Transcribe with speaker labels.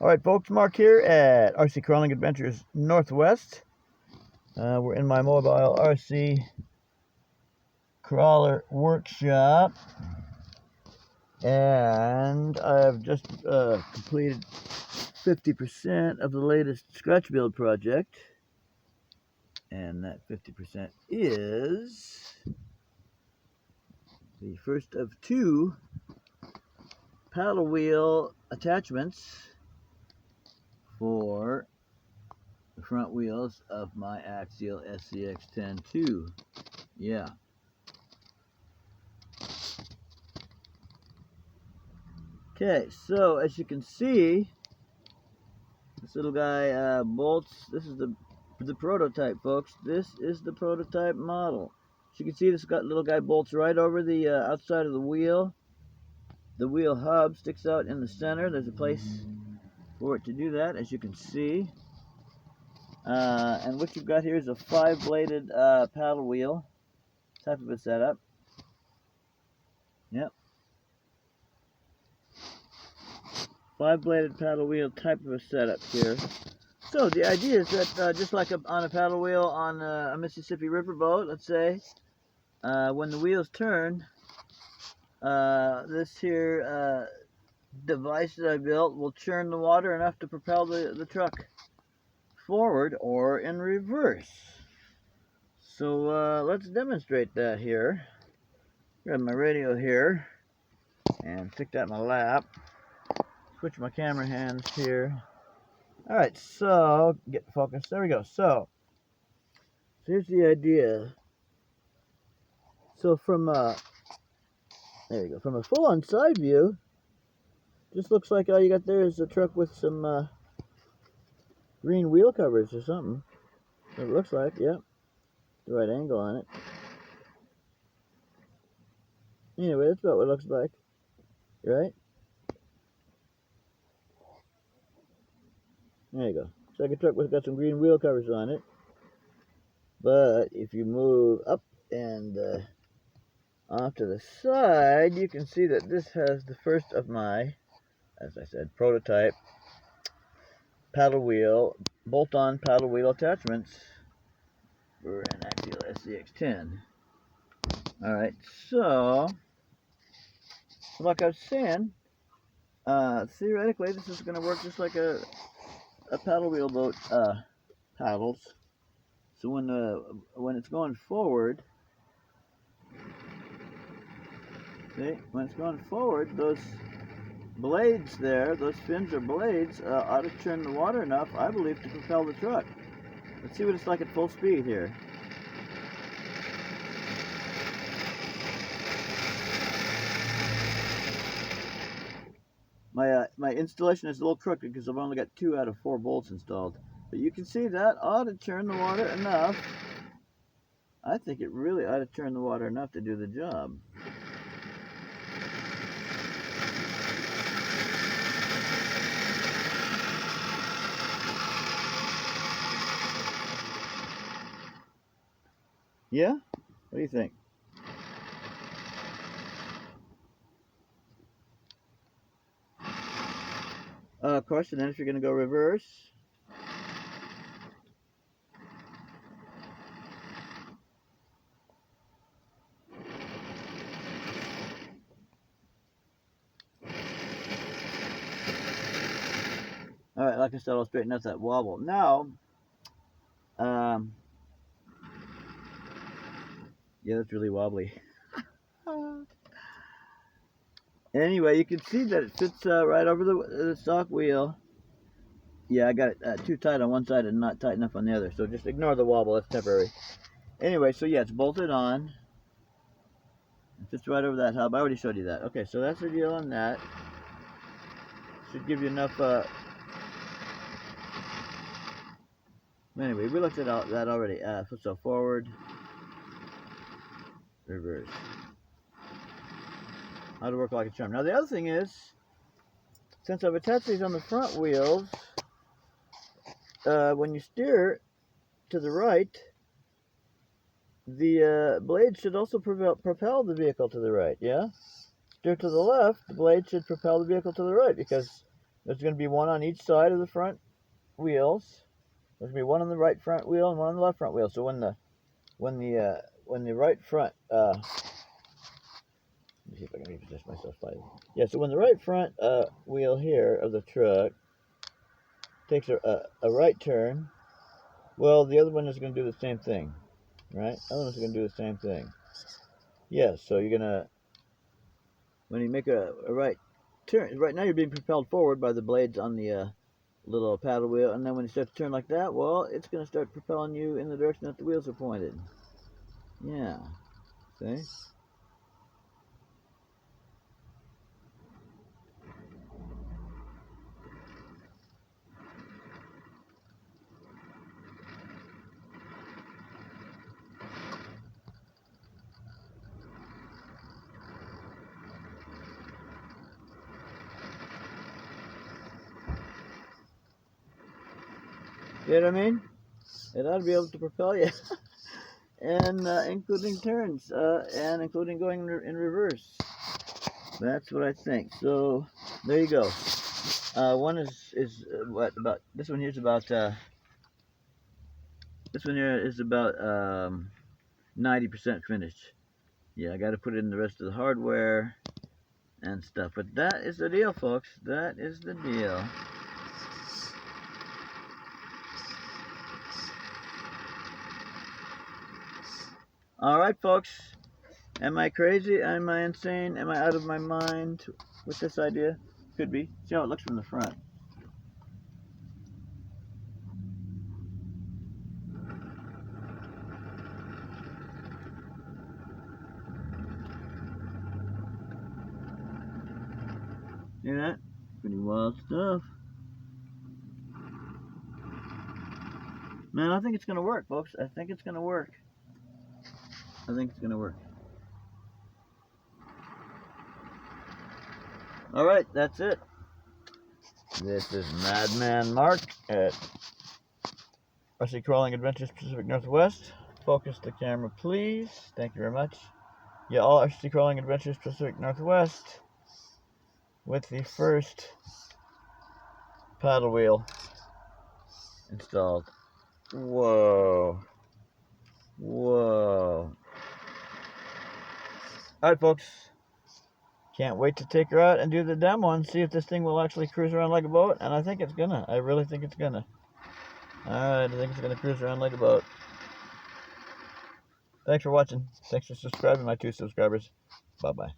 Speaker 1: Alright folks, Mark here at RC Crawling Adventures Northwest. We're in my mobile RC crawler workshop, and I've just completed 50% of the latest scratch build project, and that 50% is the first of two paddle wheel attachments for the front wheels of my Axial SCX10II. Yeah. Okay, so as you can see, this little guy bolts. This is the prototype, folks. This is the prototype model. As you can see, this little guy bolts right over the outside of the wheel. The wheel hub sticks out in the center. There's a place for it to do that, as you can see. And what you've got here is a 5-bladed paddle wheel type of a setup. Yep. 5-bladed paddle wheel type of a setup here. So the idea is that just like on a paddle wheel on a Mississippi River boat, let's say, when the wheels turn, this here device that I built will churn the water enough to propel the truck forward or in reverse. So let's demonstrate that here. Grab my radio here and stick that in my lap. Switch my camera hands here. Alright, so get focused. There we go. So here's the idea. So from there you go. From a full-on side view, just looks like all you got there is a truck with some green wheel covers or something. It looks like, yep. The right angle on it. Anyway, that's about what it looks like. Right? There you go. It's like a truck with got some green wheel covers on it. But if you move up and off to the side, you can see that this has the first of my, as I said, prototype paddle wheel, bolt-on paddle wheel attachments for an Axial SCX10. Alright, so like I was saying, theoretically this is going to work just like a paddle wheel boat paddles. So when it's going forward, see, when it's going forward, those blades there, those fins or blades, ought to churn the water enough, I believe, to propel the truck. Let's see what it's like at full speed here. My installation is a little crooked because I've only got 2 out of 4 bolts installed. But you can see that ought to churn the water enough. I think it really ought to churn the water enough to do the job. Yeah? What do you think? Of course, and then if you're going to go reverse, alright, like I said, I'll straighten out that wobble. Now, yeah, that's really wobbly. Anyway, you can see that it fits right over the stock wheel. Yeah, I got it too tight on one side and not tight enough on the other, so just ignore the wobble, that's temporary. Anyway, so yeah, it's bolted on. It fits right over that hub. I already showed you that. Okay, so that's the deal on that. Should give you enough. Anyway, we looked at that already. So forward, reverse. How to work like a charm. Now the other thing is, since I've attached these on the front wheels, when you steer to the right, the blade should also propel the vehicle to the right, yeah? Steer to the left, the blade should propel the vehicle to the right, because There's going to be one on each side of the front wheels. There's going to be one on the right front wheel and one on the left front wheel. So when the right front let me see if I can reposition myself slightly. Yeah, so when the right front wheel here of the truck takes a right turn, well, the other one is going to do the same thing, right? The other one's going to do the same thing. Yeah, so you're going to, when you make a right turn, right now you're being propelled forward by the blades on the little paddle wheel, and then when you start to turn like that, well, it's going to start propelling you in the direction that the wheels are pointed. Yeah, see? You know what I mean? It ought to be able to propel you, and including turns, and including going in reverse. That's what I think. So there you go. One is what about this one here is about this one here is about 90% finished. Yeah, I got to put in the rest of the hardware and stuff. But that is the deal, folks. That is the deal. All right, folks. Am I crazy? Am I insane? Am I out of my mind with this idea? Could be. See how it looks from the front. See that? Pretty wild stuff. Man, I think it's going to work, folks. I think it's going to work. I think it's going to work. Alright, that's it. This is Madman Mark at RC Crawling Adventures Pacific Northwest. Focus the camera, please. Thank you very much. Yeah, all RC Crawling Adventures Pacific Northwest with the first paddle wheel installed. Whoa. Whoa. Alright, folks. Can't wait to take her out and do the demo and see if this thing will actually cruise around like a boat. And I think it's gonna. I really think it's gonna. Alright, I think it's gonna cruise around like a boat. Thanks for watching. Thanks for subscribing, my 2 subscribers. Bye-bye.